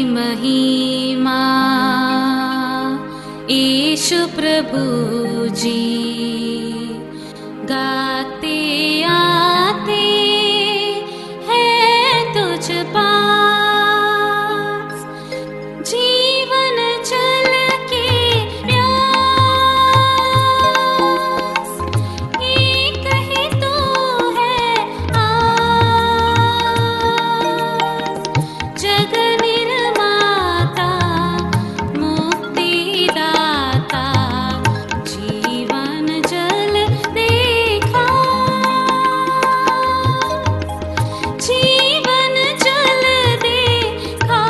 महिमा यीशु प्रभु जी, गाते आते हैं तुझ पास, जीवन जल के प्यास, एक ही तो है आस, जग निर्माता मुक्तिदाता, जीवन जल देखा, जीवन जल देखा,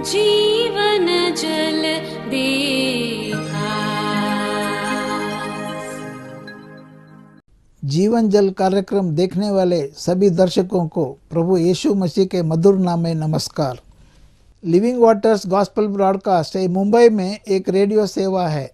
जीवन जल देखा। जीवन जल कार्यक्रम देखने वाले सभी दर्शकों को प्रभु यीशु मसीह के मधुर नाम में नमस्कार। Living waters gospel broadcast Mumbai में एक रेडियो सेवा है।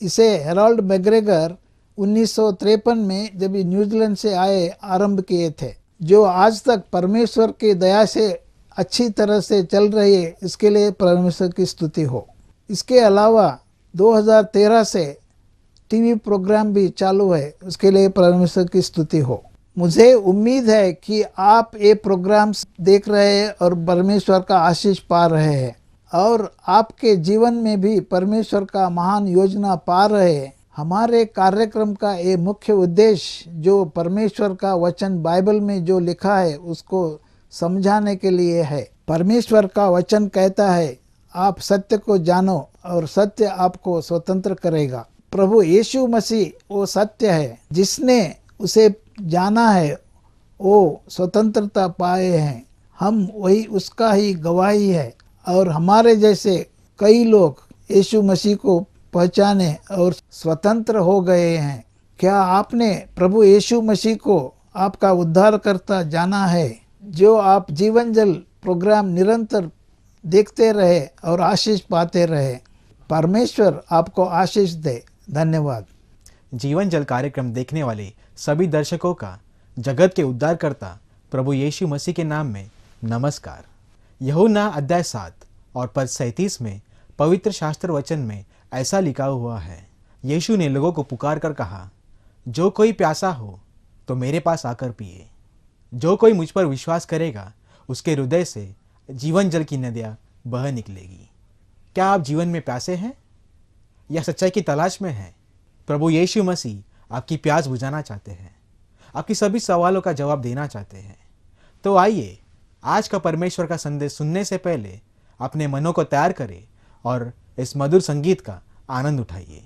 इसे हेराल्ड मैग्रेगर 1953 में जब न्यूजीलैंड से आए आरंभ किए थे, जो आज तक परमेश्वर की दया से अच्छी तरह से चल रही है। इसके लिए परमेश्वर की स्तुति हो। इसके अलावा 2013 से टीवी प्रोग्राम भी चालू है, उसके लिए परमेश्वर की स्तुति हो। मुझे उम्मीद है कि आप ये प्रोग्राम्स देख रहे हैं और परमेश्वर का आशीष पा रहे हैं, और आपके जीवन में भी परमेश्वर का महान योजना पा रहे हैं। हमारे कार्यक्रम का ये मुख्य उद्देश्य जो परमेश्वर का वचन बाइबल में जो लिखा है उसको समझाने के लिए है। परमेश्वर का वचन कहता है, आप सत्य को जानो और सत्य आपको स्वतंत्र करेगा। प्रभु यीशु मसीह वो सत्य है, जिसने उसे जाना है वो स्वतंत्रता पाए हैं। हम वही उसका ही गवाही है, और हमारे जैसे कई लोग यीशु मसीह को पहचाने और स्वतंत्र हो गए हैं। क्या आपने प्रभु यीशु मसीह को आपका उद्धारकर्ता जाना है? जो आप जीवन जल प्रोग्राम निरंतर देखते रहे और आशीष पाते रहे। परमेश्वर आपको आशीष दे। धन्यवाद। जीवन जल कार्यक्रम देखने वाले सभी दर्शकों का जगत के उद्धारकर्ता प्रभु यीशु मसीह के नाम में नमस्कार। यूहन्ना अध्याय 7 और पद 37 में पवित्र शास्त्र वचन में ऐसा लिखा हुआ है, यीशु ने लोगों को पुकार कर कहा, जो कोई प्यासा हो तो मेरे पास आकर पिए। जो कोई मुझ पर विश्वास करेगा उसके हृदय से जीवन जल की नदियाँ बह निकलेगी। क्या आप जीवन में प्यासे हैं या सच्चाई की तलाश में हैं? प्रभु यीशु मसीह आपकी प्यास बुझाना चाहते हैं, आपकी सभी सवालों का जवाब देना चाहते हैं। तो आइए आज का परमेश्वर का संदेश सुनने से पहले अपने मनों को तैयार करें और इस मधुर संगीत का आनंद उठाइए।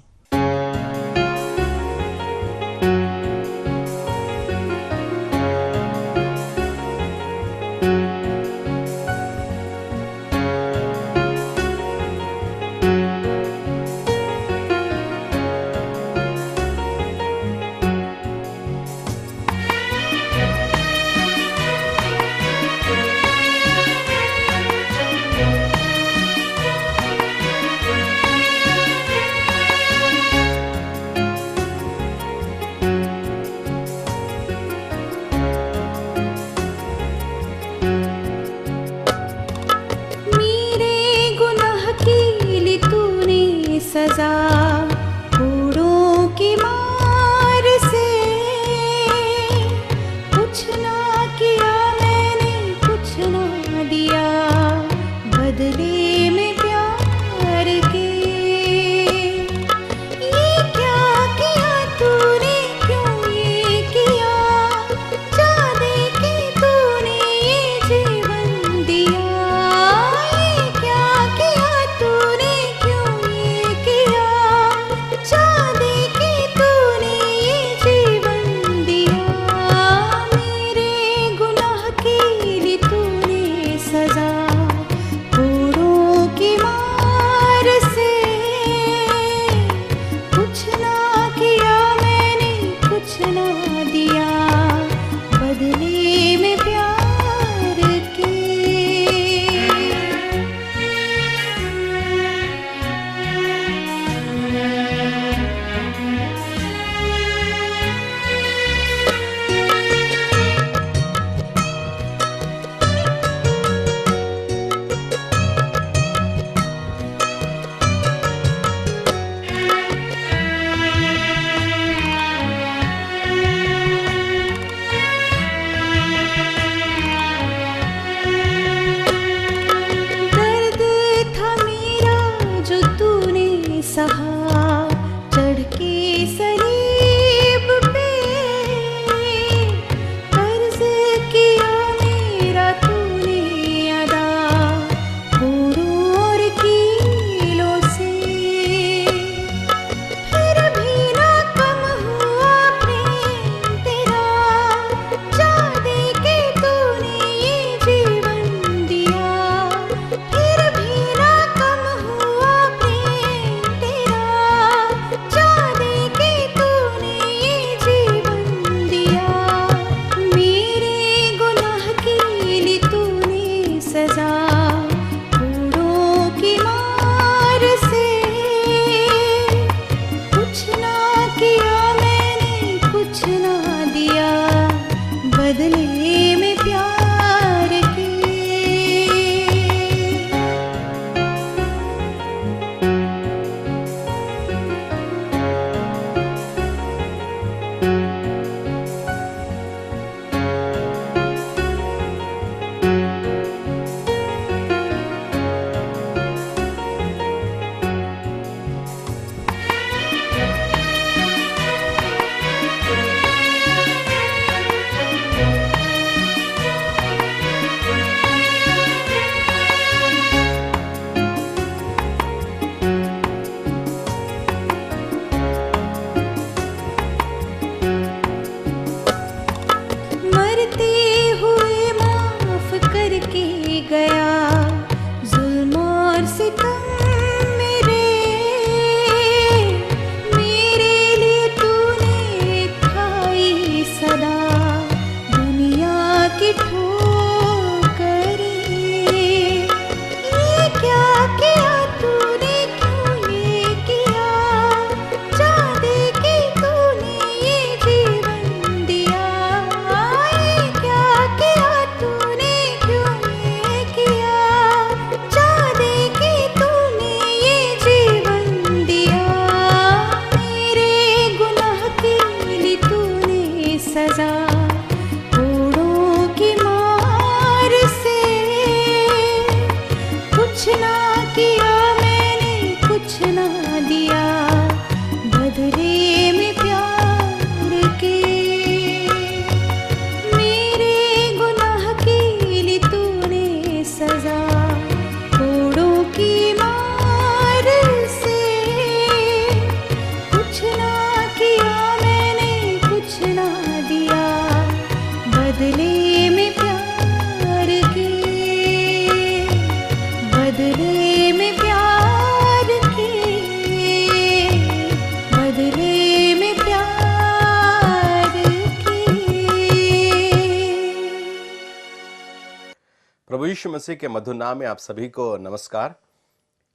प्रभु यीशु मसीह के मधुर नाम में आप सभी को नमस्कार।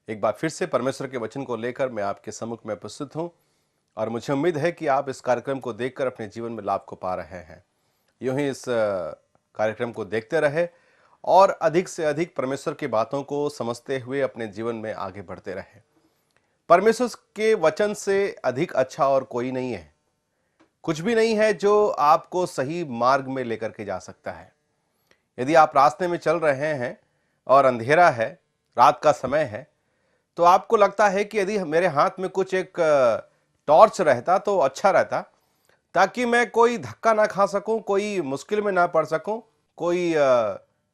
एक बार फिर से परमेश्वर के वचन को लेकर मैं आपके सम्मुख में उपस्थित हूं और मुझे उम्मीद है कि आप इस कार्यक्रम को देखकर अपने जीवन में लाभ को पा रहे हैं। यूं ही इस कार्यक्रम को देखते रहे और अधिक से अधिक परमेश्वर की बातों को समझते हुए अपने जीवन में आगे बढ़ते रहे। परमेश्वर के वचन से अधिक अच्छा और कोई नहीं है, कुछ भी नहीं है जो आपको सही मार्ग में लेकर के जा सकता है। यदि आप रास्ते में चल रहे हैं और अंधेरा है, रात का समय है, तो आपको लगता है कि यदि मेरे हाथ में कुछ एक टॉर्च रहता तो अच्छा रहता, ताकि मैं कोई धक्का ना खा सकूं, कोई मुश्किल में ना पड़ सकूं, कोई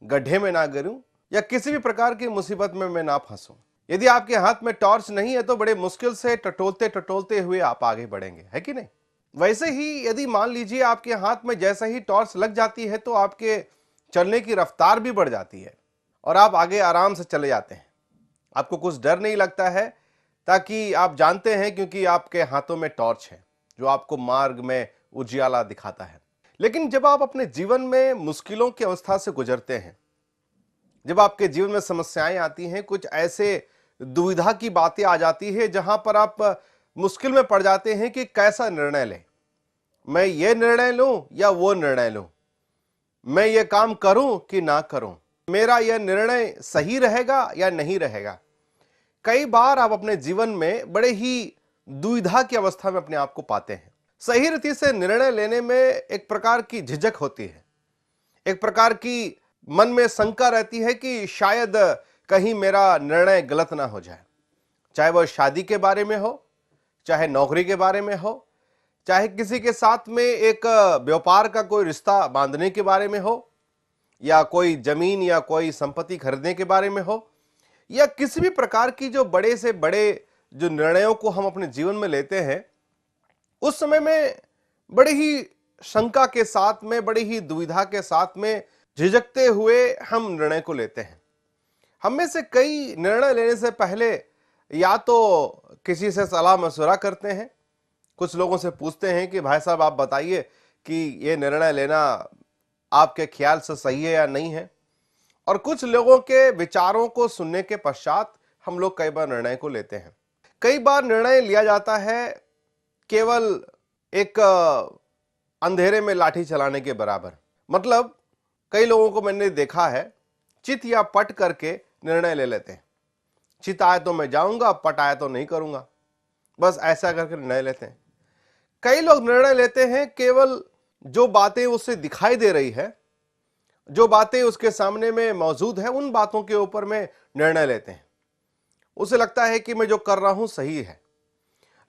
गड्ढे में ना गिरूं या किसी भी प्रकार की मुसीबत में मैं ना फंसूं। यदि आपके हाथ में टॉर्च नहीं है तो बड़े मुश्किल से टटोलते टटोलते हुए आप आगे बढ़ेंगे, है कि नहीं? वैसे ही यदि मान लीजिए आपके हाथ में जैसे ही टॉर्च लग जाती है तो आपके चलने की रफ्तार भी बढ़ जाती है और आप आगे आराम से चले जाते हैं। आपको कुछ डर नहीं लगता है, ताकि आप जानते हैं क्योंकि आपके हाथों में टॉर्च है जो आपको मार्ग में उजियाला दिखाता है। लेकिन जब आप अपने जीवन में मुश्किलों की अवस्था से गुजरते हैं, जब आपके जीवन में समस्याएं आती हैं, कुछ ऐसे दुविधा की बातें आ जाती है जहां पर आप मुश्किल में पड़ जाते हैं कि कैसा निर्णय लें, मैं ये निर्णय लूं या वो निर्णय लूं, मैं ये काम करूं कि ना करूं, मेरा यह निर्णय सही रहेगा या नहीं रहेगा। कई बार आप अपने जीवन में बड़े ही दुविधा की अवस्था में अपने आप को पाते हैं। सही रीति से निर्णय लेने में एक प्रकार की झिझक होती है, एक प्रकार की मन में शंका रहती है कि शायद कहीं मेरा निर्णय गलत ना हो जाए। चाहे वह शादी के बारे में हो, चाहे नौकरी के बारे में हो, चाहे किसी के साथ में एक व्यापार का कोई रिश्ता बांधने के बारे में हो, या कोई जमीन या कोई संपत्ति खरीदने के बारे में हो, या किसी भी प्रकार की जो बड़े से बड़े जो निर्णयों को हम अपने जीवन में लेते हैं, उस समय में बड़ी ही शंका के साथ में, बड़ी ही दुविधा के साथ में झिझकते हुए हम निर्णय को लेते हैं। हम में से कई निर्णय लेने से पहले या तो किसी से सलाह मशवरा करते हैं, कुछ लोगों से पूछते हैं कि भाई साहब आप बताइए कि ये निर्णय लेना आपके ख्याल से सही है या नहीं है, और कुछ लोगों के विचारों को सुनने के पश्चात हम लोग कई बार निर्णय को लेते हैं। कई बार निर्णय लिया जाता है केवल एक अंधेरे में लाठी चलाने के बराबर। मतलब कई लोगों को मैंने देखा है, चित या पट करके निर्णय ले लेते हैं। चित आए तो मैं जाऊंगा, पट आए तो नहीं करूंगा, बस ऐसा करके निर्णय लेते हैं। कई लोग निर्णय लेते हैं केवल जो बातें उससे दिखाई दे रही है, जो बातें उसके सामने में मौजूद है, उन बातों के ऊपर में निर्णय लेते हैं। उसे लगता है कि मैं जो कर रहा हूं सही है।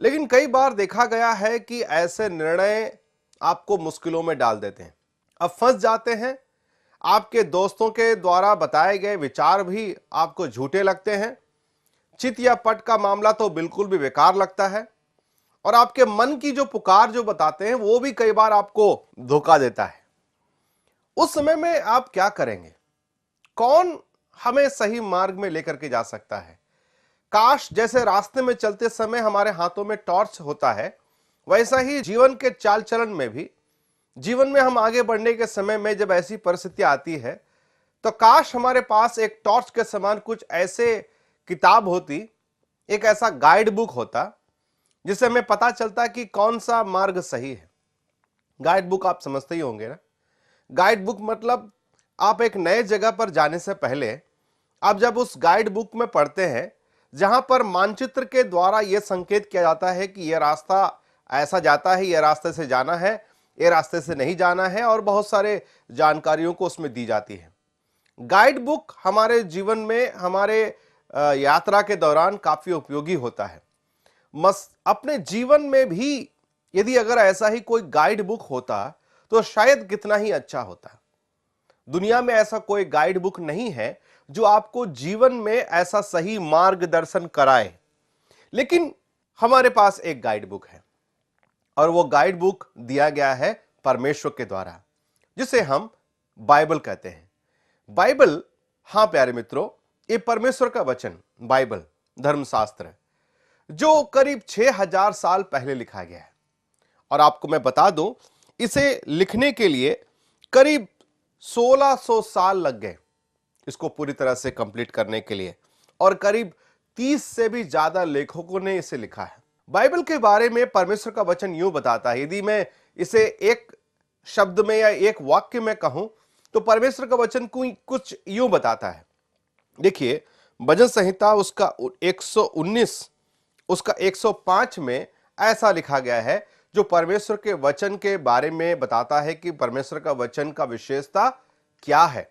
लेकिन कई बार देखा गया है कि ऐसे निर्णय आपको मुश्किलों में डाल देते हैं, अब फंस जाते हैं। आपके दोस्तों के द्वारा बताए गए विचार भी आपको झूठे लगते हैं। चित या पट का मामला तो बिल्कुल भी बेकार लगता है, और आपके मन की जो पुकार जो बताते हैं वो भी कई बार आपको धोखा देता है। उस समय में आप क्या करेंगे? कौन हमें सही मार्ग में लेकर के जा सकता है? काश जैसे रास्ते में चलते समय हमारे हाथों में टॉर्च होता है, वैसा ही जीवन के चाल चलन में भी, जीवन में हम आगे बढ़ने के समय में जब ऐसी परिस्थिति आती है, तो काश हमारे पास एक टॉर्च के समान कुछ ऐसे किताब होती, एक ऐसा गाइड बुक होता जिससे हमें पता चलता कि कौन सा मार्ग सही है। गाइड बुक आप समझते ही होंगे ना। गाइड बुक मतलब आप एक नए जगह पर जाने से पहले आप जब उस गाइड बुक में पढ़ते हैं, जहां पर मानचित्र के द्वारा यह संकेत किया जाता है कि यह रास्ता ऐसा जाता है, यह रास्ते से जाना है, यह रास्ते से नहीं जाना है, और बहुत सारे जानकारियों को उसमें दी जाती है। गाइड बुक हमारे जीवन में, हमारे यात्रा के दौरान काफी उपयोगी होता है। अपने जीवन में भी यदि अगर ऐसा ही कोई गाइड बुक होता तो शायद कितना ही अच्छा होता। दुनिया में ऐसा कोई गाइड बुक नहीं है जो आपको जीवन में ऐसा सही मार्गदर्शन कराए, लेकिन हमारे पास एक गाइड बुक है, और वो गाइड बुक दिया गया है परमेश्वर के द्वारा, जिसे हम बाइबल कहते हैं। बाइबल, हां प्यारे मित्रों, ये परमेश्वर का वचन, बाइबल धर्मशास्त्र, जो करीब 6000 साल पहले लिखा गया है। और आपको मैं बता दूं, इसे लिखने के लिए करीब 1600 साल लग गए। इसको पूरी तरह से कंप्लीट करने के लिए, और करीब 30 से भी ज्यादा लेखकों ने इसे लिखा है। बाइबल के बारे में परमेश्वर का वचन यूं बताता है, यदि मैं इसे एक शब्द में या एक वाक्य में कहूं तो परमेश्वर का वचन कुछ यूं बताता है। देखिए, भजन संहिता उसका 119 उसका 105 में ऐसा लिखा गया है, जो परमेश्वर के वचन के बारे में बताता है कि परमेश्वर का वचन का विशेषता क्या है।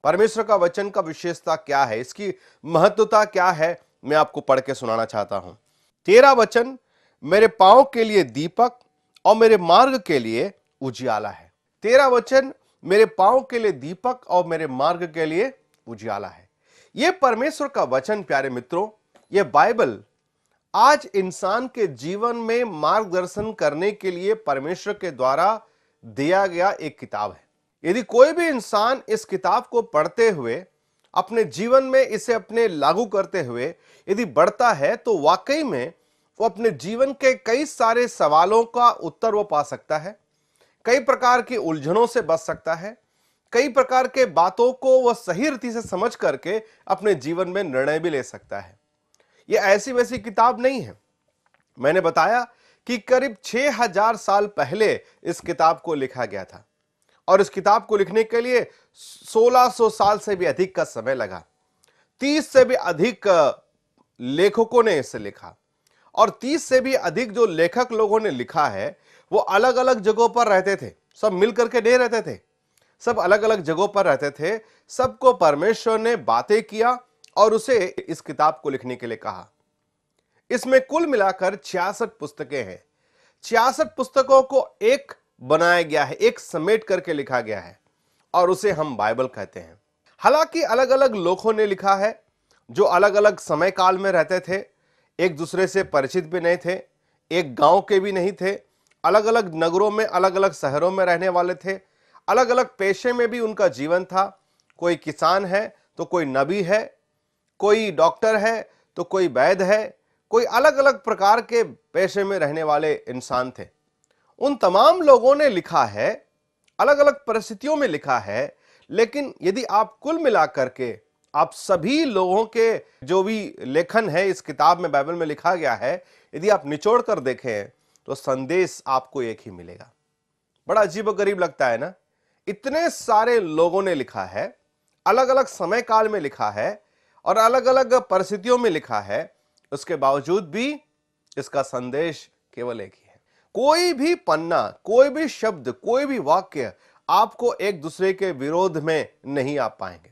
परमेश्वर का वचन का विशेषता क्या है, इसकी महत्वता क्या है, मैं आपको पढ़ के सुनाना चाहता हूं। तेरा वचन मेरे पांव के लिए दीपक और मेरे मार्ग के लिए उजियाला है। तेरा वचन मेरे पांव के लिए दीपक और मेरे मार्ग के लिए उजियाला है। यह परमेश्वर का वचन, प्यारे मित्रों, यह बाइबल आज इंसान के जीवन में मार्गदर्शन करने के लिए परमेश्वर के द्वारा दिया गया एक किताब है। यदि कोई भी इंसान इस किताब को पढ़ते हुए अपने जीवन में इसे अपने लागू करते हुए यदि बढ़ता है, तो वाकई में वो अपने जीवन के कई सारे सवालों का उत्तर वो पा सकता है, कई प्रकार की उलझनों से बच सकता है, कई प्रकार के बातों को वह सही रीति से समझ करके अपने जीवन में निर्णय भी ले सकता है। यह ऐसी वैसी किताब नहीं है। मैंने बताया कि करीब 6000 साल पहले इस किताब को लिखा गया था, और इस किताब को लिखने के लिए 1600 साल से भी अधिक का समय लगा। 30 से भी अधिक लेखकों ने इसे लिखा, और 30 से भी अधिक जो लेखक लोगों ने लिखा है वो अलग अलग जगहों पर रहते थे। सब मिलकर के नहीं रहते थे, सब अलग अलग जगहों पर रहते थे। सबको परमेश्वर ने बातें किया और उसे इस किताब को लिखने के लिए कहा। इसमें कुल मिलाकर 66 पुस्तकें हैं। 66 पुस्तकों को एक बनाया गया है, एक समेट करके लिखा गया है, और उसे हम बाइबल कहते हैं। हालांकि अलग अलग लोगों ने लिखा है, जो अलग अलग समय काल में रहते थे, एक दूसरे से परिचित भी नहीं थे, एक गांव के भी नहीं थे, अलग अलग नगरों में, अलग अलग शहरों में रहने वाले थे, अलग अलग पेशे में भी उनका जीवन था। कोई किसान है तो कोई नबी है, कोई डॉक्टर है तो कोई वैद्य है, कोई अलग अलग प्रकार के पेशे में रहने वाले इंसान थे। उन तमाम लोगों ने लिखा है, अलग अलग परिस्थितियों में लिखा है, लेकिन यदि आप कुल मिलाकर के आप सभी लोगों के जो भी लेखन है इस किताब में, बाइबल में लिखा गया है, यदि आप निचोड़ कर देखें तो संदेश आपको एक ही मिलेगा। बड़ा अजीबोगरीब लगता है ना, इतने सारे लोगों ने लिखा है, अलग अलग समय काल में लिखा है और अलग अलग परिस्थितियों में लिखा है, उसके बावजूद भी इसका संदेश केवल एक ही है। कोई भी पन्ना, कोई भी शब्द, कोई भी वाक्य आपको एक दूसरे के विरोध में नहीं आ पाएंगे।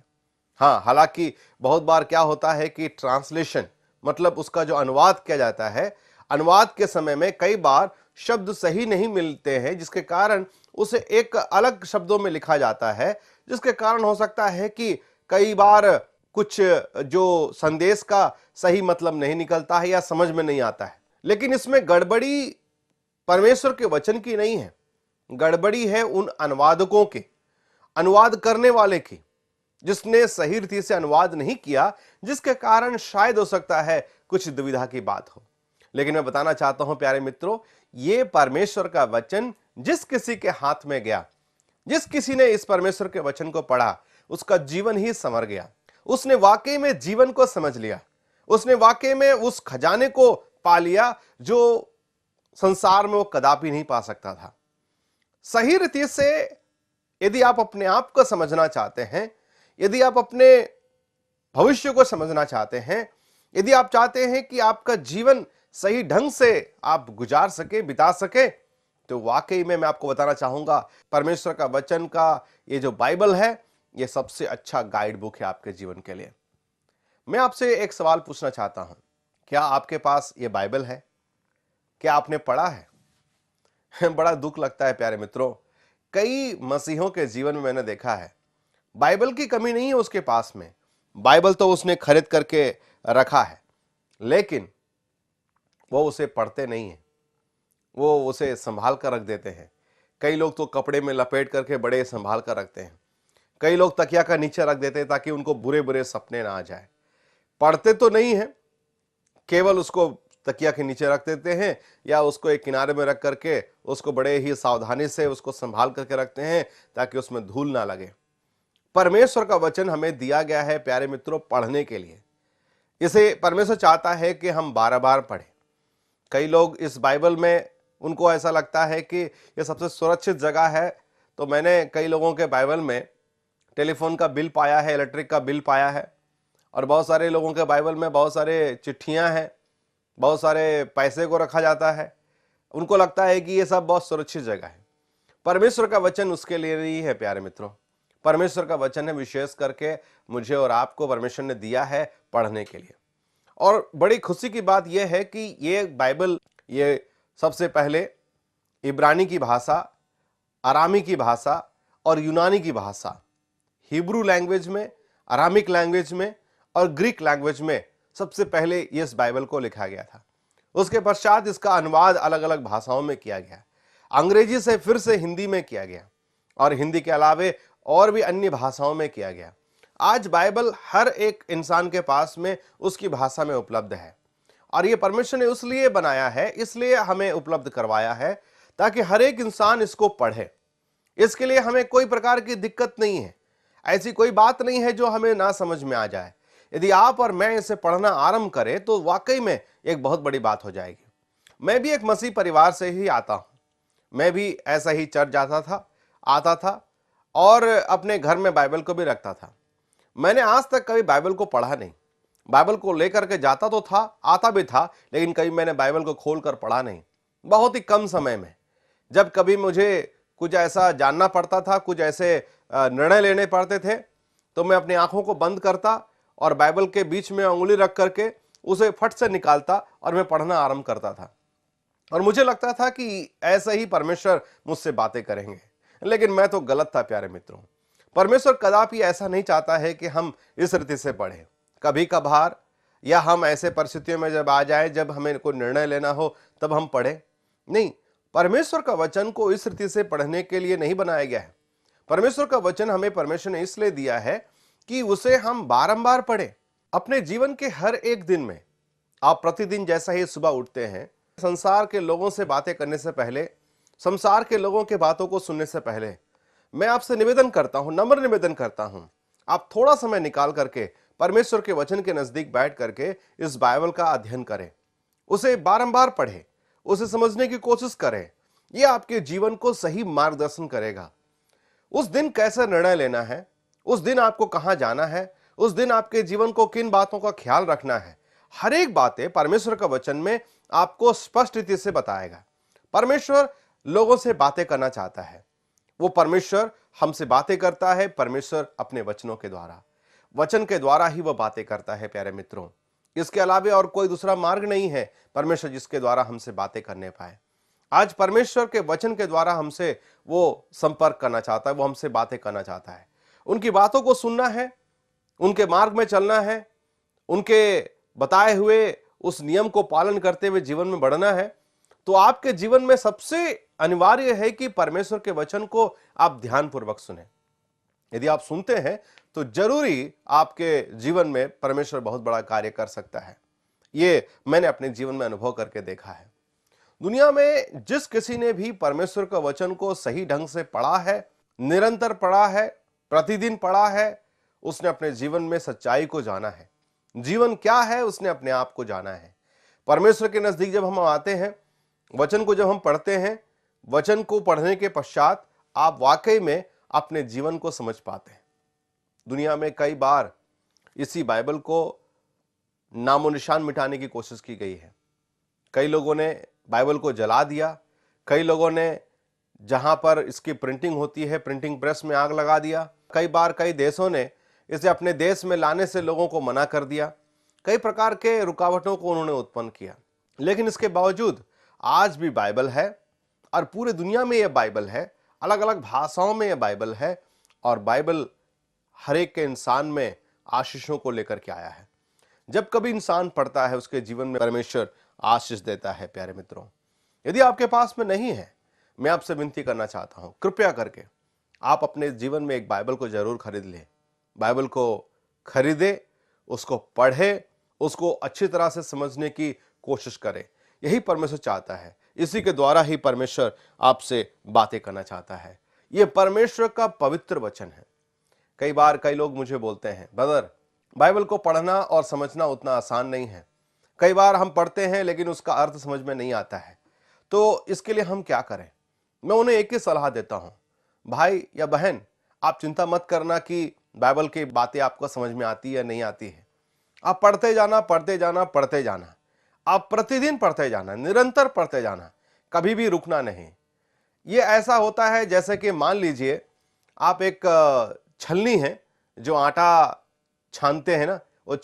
हाँ, हालांकि बहुत बार क्या होता है कि ट्रांसलेशन मतलब उसका जो अनुवाद किया जाता है, अनुवाद के समय में कई बार शब्द सही नहीं मिलते हैं, जिसके कारण उसे एक अलग शब्दों में लिखा जाता है, जिसके कारण हो सकता है कि कई बार कुछ जो संदेश का सही मतलब नहीं निकलता है या समझ में नहीं आता है। लेकिन इसमें गड़बड़ी परमेश्वर के वचन की नहीं है, गड़बड़ी है उन अनुवादकों के, अनुवाद करने वाले की, जिसने सही रीति से अनुवाद नहीं किया, जिसके कारण शायद हो सकता है कुछ दुविधा की बात हो। लेकिन मैं बताना चाहता हूं प्यारे मित्रों, यह परमेश्वर का वचन जिस किसी के हाथ में गया, जिस किसी ने इस परमेश्वर के वचन को पढ़ा, उसका जीवन ही संवर गया। उसने वाकई में जीवन को समझ लिया, उसने वाकई में उस खजाने को पा लिया जो संसार में वो कदापि नहीं पा सकता था। सही रीति से यदि आप अपने आप को समझना चाहते हैं, यदि आप अपने भविष्य को समझना चाहते हैं, यदि आप चाहते हैं कि आपका जीवन सही ढंग से आप गुजार सके, बिता सके, तो वाकई में मैं आपको बताना चाहूंगा परमेश्वर का वचन का ये जो बाइबल है, ये सबसे अच्छा गाइड बुक है आपके जीवन के लिए। मैं आपसे एक सवाल पूछना चाहता हूं, क्या आपके पास ये बाइबल है? क्या आपने पढ़ा है? बड़ा दुख लगता है प्यारे मित्रों, कई मसीहों के जीवन में मैंने देखा है बाइबल की कमी नहीं है उसके पास में, बाइबल तो उसने खरीद करके रखा है, लेकिन वो उसे पढ़ते नहीं है, वो उसे संभाल कर रख देते हैं। कई लोग तो कपड़े में लपेट करके बड़े संभाल कर रखते हैं, कई लोग तकिया का नीचे रख देते हैं ताकि उनको बुरे बुरे सपने ना आ जाए। पढ़ते तो नहीं है, केवल उसको तकिया के नीचे रख देते हैं या उसको एक किनारे में रख करके उसको बड़े ही सावधानी से उसको संभाल करके रखते हैं ताकि उसमें धूल ना लगे। परमेश्वर का वचन हमें दिया गया है प्यारे मित्रों पढ़ने के लिए। इसे परमेश्वर चाहता है कि हम बार बार पढ़ें। कई लोग इस बाइबल में उनको ऐसा लगता है कि यह सबसे सुरक्षित जगह है। तो मैंने कई लोगों के बाइबल में टेलीफोन का बिल पाया है, इलेक्ट्रिक का बिल पाया है, और बहुत सारे लोगों के बाइबल में बहुत सारे चिट्ठियां हैं, बहुत सारे पैसे को रखा जाता है। उनको लगता है कि ये सब बहुत सुरक्षित जगह है। परमेश्वर का वचन उसके लिए नहीं है प्यारे मित्रों। परमेश्वर का वचन है विशेष करके मुझे और आपको परमेश्वर ने दिया है पढ़ने के लिए। और बड़ी खुशी की बात यह है कि ये बाइबल ये सबसे पहले इब्रानी की भाषा, अरामी की भाषा और यूनानी की भाषा, हिब्रू लैंग्वेज में, अरामिक लैंग्वेज में और ग्रीक लैंग्वेज में सबसे पहले इस बाइबल को लिखा गया था। उसके पश्चात इसका अनुवाद अलग अलग भाषाओं में किया गया। अंग्रेजी से फिर से हिंदी में किया गया और हिंदी के अलावे और भी अन्य भाषाओं में किया गया। आज बाइबल हर एक इंसान के पास में उसकी भाषा में उपलब्ध है और ये परमेश्वर ने उसलिए बनाया है, इसलिए हमें उपलब्ध करवाया है ताकि हर एक इंसान इसको पढ़े। इसके लिए हमें कोई प्रकार की दिक्कत नहीं है, ऐसी कोई बात नहीं है जो हमें ना समझ में आ जाए। यदि आप और मैं इसे पढ़ना आरंभ करें तो वाकई में एक बहुत बड़ी बात हो जाएगी। मैं भी एक मसीह परिवार से ही आता हूं। मैं भी ऐसा ही चर्च आता था और अपने घर में बाइबल को भी रखता था। मैंने आज तक कभी बाइबल को पढ़ा नहीं। बाइबल को लेकर के जाता तो था, आता भी था, लेकिन कभी मैंने बाइबल को खोलकर पढ़ा नहीं। बहुत ही कम समय में जब कभी मुझे कुछ ऐसा जानना पड़ता था, कुछ ऐसे निर्णय लेने पड़ते थे, तो मैं अपनी आंखों को बंद करता और बाइबल के बीच में उंगली रख करके उसे फट से निकालता और मैं पढ़ना आरंभ करता था। और मुझे लगता था कि ऐसे ही परमेश्वर मुझसे बातें करेंगे, लेकिन मैं तो गलत था प्यारे मित्रों। परमेश्वर कदापि ऐसा नहीं चाहता है कि हम इस रीति से पढ़ें। कभी कभार या हम ऐसे परिस्थितियों में जब आ जाए, जब हमें कोई निर्णय लेना हो, तब हम पढ़ें। नहीं, परमेश्वर का वचन को इस रीति से पढ़ने के लिए नहीं बनाया गया है। परमेश्वर का वचन हमें परमेश्वर ने इसलिए दिया है कि उसे हम बारंबार पढ़ें। अपने जीवन के हर एक दिन में आप प्रतिदिन जैसा ही सुबह उठते हैं, संसार के लोगों से बातें करने से पहले, संसार के लोगों के बातों को सुनने से पहले, मैं आपसे निवेदन करता हूं, नम्र निवेदन करता हूं, आप थोड़ा समय निकाल करके परमेश्वर के वचन के नजदीक बैठ करके इस बाइबल का अध्ययन करें, उसे बारंबार पढ़ें, उसे समझने की कोशिश करें। यह आपके जीवन को सही मार्गदर्शन करेगा। उस दिन कैसे निर्णय लेना है, उस दिन आपको कहां जाना है, उस दिन आपके जीवन को किन बातों का ख्याल रखना है, हर एक बातें परमेश्वर का वचन में आपको स्पष्ट रीति से बताएगा। परमेश्वर लोगों से बातें करना चाहता है। वो परमेश्वर हमसे बातें करता है। परमेश्वर अपने वचनों के द्वारा, वचन के द्वारा ही वह बातें करता है प्यारे मित्रों। इसके अलावा और कोई दूसरा मार्ग नहीं है परमेश्वर जिसके द्वारा हमसे बातें करने पाए। आज परमेश्वर के वचन के द्वारा हमसे वो संपर्क करना चाहता है, वो हमसे बातें करना चाहता है। उनकी बातों को सुनना है, उनके मार्ग में चलना है, उनके बताए हुए उस नियम को पालन करते हुए जीवन में बढ़ना है। तो आपके जीवन में सबसे अनिवार्य है कि परमेश्वर के वचन को आप ध्यानपूर्वक सुने। यदि आप सुनते हैं तो जरूरी आपके जीवन में परमेश्वर बहुत बड़ा कार्य कर सकता है। ये मैंने अपने जीवन में अनुभव करके देखा है। दुनिया में जिस किसी ने भी परमेश्वर का वचन को सही ढंग से पढ़ा है, निरंतर पढ़ा है, प्रतिदिन पढ़ा है, उसने अपने जीवन में सच्चाई को जाना है। जीवन क्या है उसने अपने आप को जाना है। परमेश्वर के नजदीक जब हम आते हैं, वचन को जब हम पढ़ते हैं, वचन को पढ़ने के पश्चात आप वाकई में अपने जीवन को समझ पाते हैं। दुनिया में कई बार इसी बाइबल को नामो निशान मिटाने की कोशिश की गई है। कई लोगों ने बाइबल को जला दिया, कई लोगों ने जहां पर इसकी प्रिंटिंग होती है प्रिंटिंग प्रेस में आग लगा दिया। कई बार कई देशों ने इसे अपने देश में लाने से लोगों को मना कर दिया। कई प्रकार के रुकावटों को उन्होंने उत्पन्न किया, लेकिन इसके बावजूद आज भी बाइबल है और पूरे दुनिया में यह बाइबल है, अलग अलग भाषाओं में यह बाइबल है और बाइबल हर एक के इंसान में आशीषों को लेकर के आया है। जब कभी इंसान पढ़ता है उसके जीवन में परमेश्वर आशीष देता है। प्यारे मित्रों, यदि आपके पास में नहीं है, मैं आपसे विनती करना चाहता हूं, कृपया करके आप अपने जीवन में एक बाइबल को जरूर खरीद लें। बाइबल को खरीदे, उसको पढ़े, उसको अच्छी तरह से समझने की कोशिश करें। यही परमेश्वर चाहता है। इसी के द्वारा ही परमेश्वर आपसे बातें करना चाहता है। यह परमेश्वर का पवित्र वचन है। कई बार कई लोग मुझे बोलते हैं, ब्रदर बाइबल को पढ़ना और समझना उतना आसान नहीं है। कई बार हम पढ़ते हैं लेकिन उसका अर्थ समझ में नहीं आता है, तो इसके लिए हम क्या करें? मैं उन्हें एक ही सलाह देता हूं, भाई या बहन, आप चिंता मत करना कि बाइबल की बातें आपको समझ में आती है या नहीं आती है। आप पढ़ते जाना, पढ़ते जाना, पढ़ते जाना। आप प्रतिदिन पढ़ते जाना, निरंतर पढ़ते जाना, कभी भी रुकना नहीं। ये ऐसा होता है जैसे कि मान लीजिए आप एक छलनी है जो आटा छानते हैं ना, वो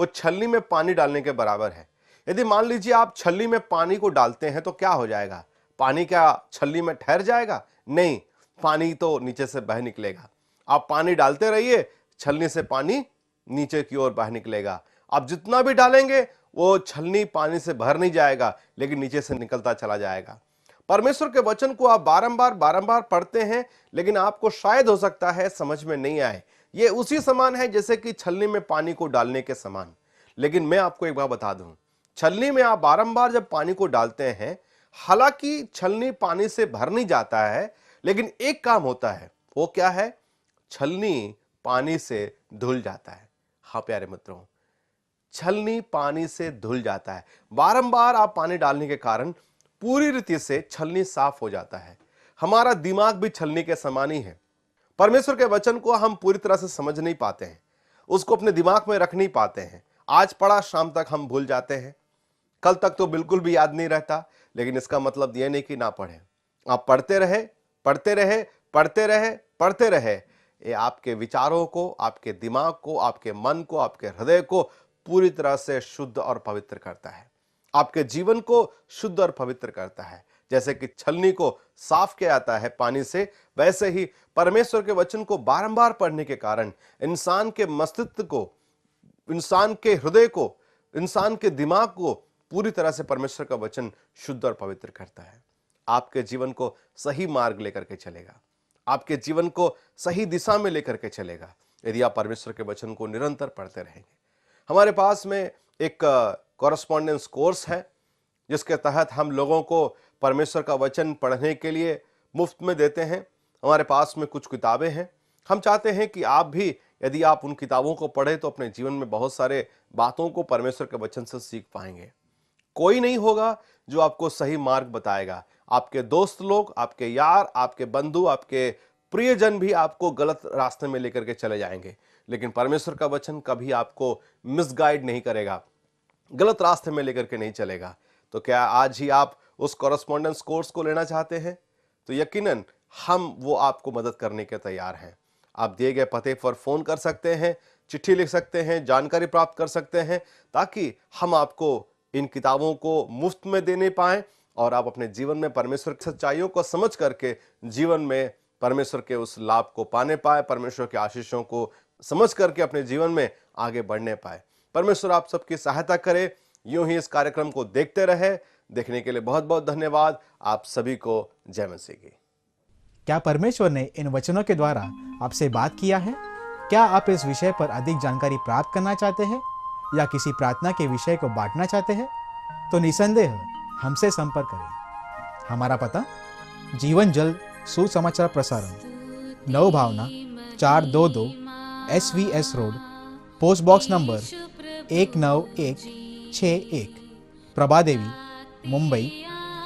छलनी में पानी डालने के बराबर है। यदि मान लीजिए आप छलनी में पानी को डालते हैं तो क्या हो जाएगा? पानी क्या छलनी में ठहर जाएगा? नहीं, पानी तो नीचे से बह निकलेगा। आप पानी डालते रहिए, छलनी से पानी नीचे की ओर बाहर निकलेगा। आप जितना भी डालेंगे वो छलनी पानी से भर नहीं जाएगा, लेकिन नीचे से निकलता चला जाएगा। परमेश्वर के वचन को आप बारंबार पढ़ते हैं, लेकिन आपको शायद हो सकता है समझ में नहीं आए। ये उसी समान है जैसे कि छलनी में पानी को डालने के समान। लेकिन मैं आपको एक बात बता दूं, छलनी में आप बारंबार जब पानी को डालते हैं, हालांकि छलनी पानी से भर नहीं जाता है, लेकिन एक काम होता है। वो क्या है? छलनी पानी से धुल जाता है। हाँ प्यारे मित्रों, छलनी पानी से धुल जाता है। बारंबार आप पानी डालने के कारण पूरी रीति से छलनी साफ हो जाता है। हमारा दिमाग भी छलनी के समान ही है। परमेश्वर के वचन को हम पूरी तरह से समझ नहीं पाते हैं, उसको अपने दिमाग में रख नहीं पाते हैं। आज पढ़ा, शाम तक हम भूल जाते हैं, कल तक तो बिल्कुल भी याद नहीं रहता। लेकिन इसका मतलब यह नहीं कि ना पढ़े। आप पढ़ते रहे, पढ़ते रहे, पढ़ते रहे, पढ़ते रहे। ये आपके विचारों को, आपके दिमाग को, आपके मन को, आपके हृदय को पूरी तरह से शुद्ध और पवित्र करता है। आपके जीवन को शुद्ध और पवित्र करता है। जैसे कि छलनी को साफ किया जाता है पानी से, वैसे ही परमेश्वर के वचन को बारंबार पढ़ने के कारण इंसान के मस्तिष्क को, इंसान के हृदय को, इंसान के दिमाग को पूरी तरह से परमेश्वर का वचन शुद्ध और पवित्र करता है। आपके जीवन को सही मार्ग लेकर के चलेगा, आपके जीवन को सही दिशा में लेकर के चलेगा, यदि आप परमेश्वर के वचन को निरंतर पढ़ते रहेंगे। हमारे पास में एक कॉरेस्पॉन्डेंस कोर्स है, जिसके तहत हम लोगों को परमेश्वर का वचन पढ़ने के लिए मुफ्त में देते हैं। हमारे पास में कुछ किताबें हैं। हम चाहते हैं कि आप भी, यदि आप उन किताबों को पढ़ें तो अपने जीवन में बहुत सारे बातों को परमेश्वर के वचन से सीख पाएंगे। कोई नहीं होगा जो आपको सही मार्ग बताएगा। आपके दोस्त लोग, आपके यार, आपके बंधु, आपके प्रियजन भी आपको गलत रास्ते में लेकर के चले जाएंगे, लेकिन परमेश्वर का वचन कभी आपको मिसगाइड नहीं करेगा, गलत रास्ते में लेकर के नहीं चलेगा। तो क्या आज ही आप उस कॉरेस्पॉन्डेंस कोर्स को लेना चाहते हैं? तो यकीनन हम वो आपको मदद करने के तैयार हैं। आप दिए गए पते पर फोन कर सकते हैं, चिट्ठी लिख सकते हैं, जानकारी प्राप्त कर सकते हैं, ताकि हम आपको इन किताबों को मुफ्त में देने पाएं और आप अपने जीवन में परमेश्वर की सच्चाइयों को समझ करके जीवन में परमेश्वर के उस लाभ को पाने पाए, परमेश्वर के आशीषों को समझ करके अपने जीवन में आगे बढ़ने पाए। परमेश्वर आप सबकी सहायता करे। यूं ही इस कार्यक्रम को देखते रहे। देखने के लिए बहुत बहुत धन्यवाद। आप सभी को जय मसीह की। क्या परमेश्वर ने इन वचनों के द्वारा आपसे बात किया है? क्या आप इस विषय पर अधिक जानकारी प्राप्त करना चाहते हैं या किसी प्रार्थना के विषय को बांटना चाहते हैं? तो निसंदेह हमसे संपर्क करें। हमारा पता: जीवन जल सुसमाचार प्रसारण, नव भावना 422 SVS road, post box number 19161, Prabhadevi, Mumbai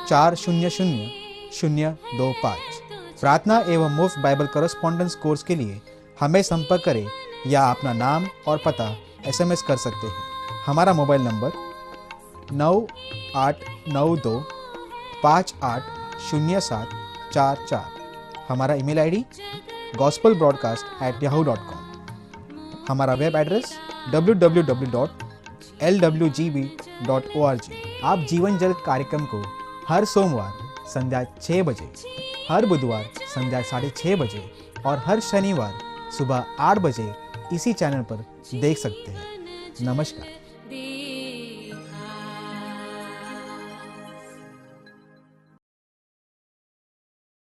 400025। प्रार्थना एवं मुफ्त बाइबल कॉरेस्पॉन्डेंस कोर्स के लिए हमें संपर्क करें या अपना नाम और पता SMS कर सकते हैं। हमारा मोबाइल नंबर 9892580744। हमारा ईमेल ID gospelbroadcast@yahoo.com। हमारा वेब एड्रेस www.lwgb.org। आप जीवन जल कार्यक्रम को हर सोमवार संध्या 6 बजे, हर बुधवार संध्या 6:30 बजे और हर शनिवार सुबह 8 बजे इसी चैनल पर देख सकते हैं। नमस्कार।